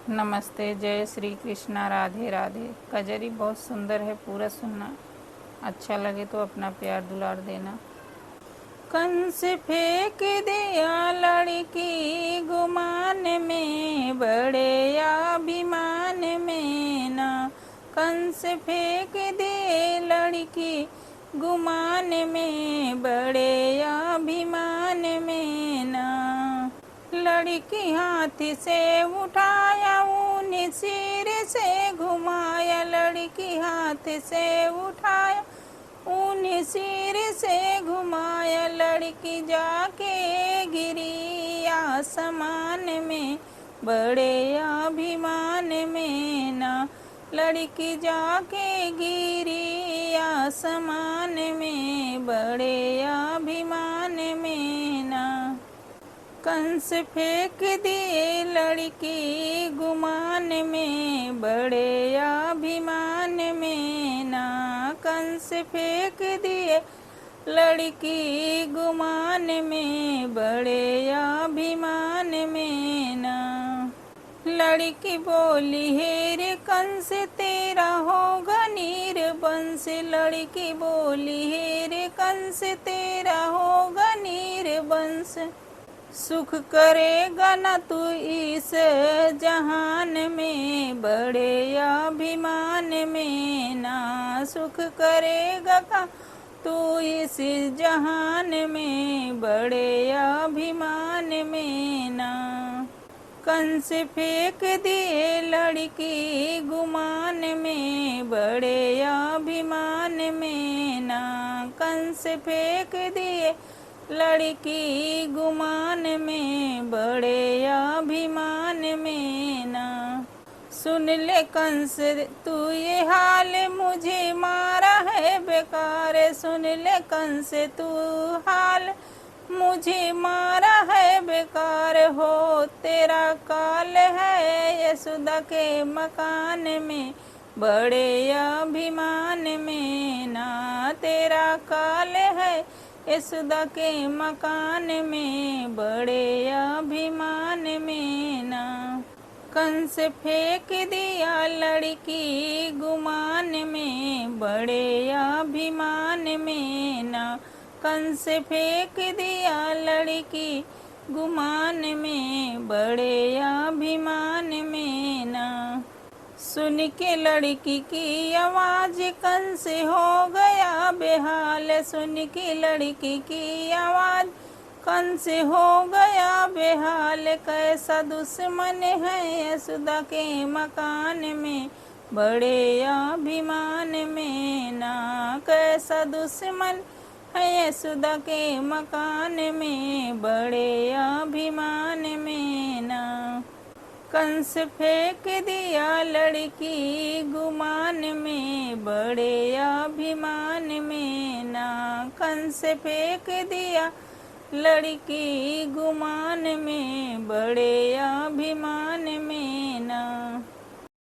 नमस्ते, जय श्री कृष्णा, राधे राधे। कजरी बहुत सुंदर है, पूरा सुनना। अच्छा लगे तो अपना प्यार दुलार देना। कंस फेंक दिया लड़की गुमान में, बड़े अभिमान में ना। कंस फेंक दे लड़की गुमान में, बड़े अभिमान में ना। लड़की हाथ से उठाया, ऊन सिर से घुमाया। लड़की हाथ से उठाया, ऊन सिर से घुमाया। लड़की जाके गिरी आसमान में, बड़े अभिमान में ना। लड़की जाके गिरी आसमान में, बड़े अभिमान में ना। कंस फेंक दिए लड़की गुमान में, बड़े अभिमान में ना। कंस फेंक दिए लड़की गुमान में, बड़े अभिमान में ना। लड़की बोली, हे रे कंस तेरा होगा निर्वंश। लड़की बोली, हे रे कंस तेरा होगा निर्वंश। सुख करेगा न तू इस जहान में, बड़े अभिमान में ना। सुख करेगा का तू इस जहान में, बड़े अभिमान में ना। कंस फेंक दिए लड़की गुमान में, बड़े अभिमान में ना। कंस फेंक दिए लड़की गुमान में, बड़े अभिमान में ना। सुन ले कंस तू ये हाल, मुझे मारा है बेकार। सुन ले कंस तू हाल, मुझे मारा है बेकार। हो तेरा काल है यशोदा के मकान में, बड़े अभिमान में ना। तेरा काल है यशोदा के मकान में, बड़े अभिमान में ना। कंस फेंक दिया लड़की गुमान में, बड़े अभिमान में ना। कंस फेंक दिया लड़की गुमान में, बड़े अभिमान में ना। सुन के लड़की की आवाज कंस हो गया बेहाल। सुन के लड़की की आवाज कंस हो गया बेहाल। कैसा दुश्मन है यशोदा के मकान में, बड़े अभिमान में ना। कैसा दुश्मन है यशोदा के मकान में, बड़े अभिमान में ना। कंस फेंक दिया लड़की गुमान में, बड़े अभिमान में ना। कंस फेंक दिया लड़की गुमान में, बड़े अभिमान में ना।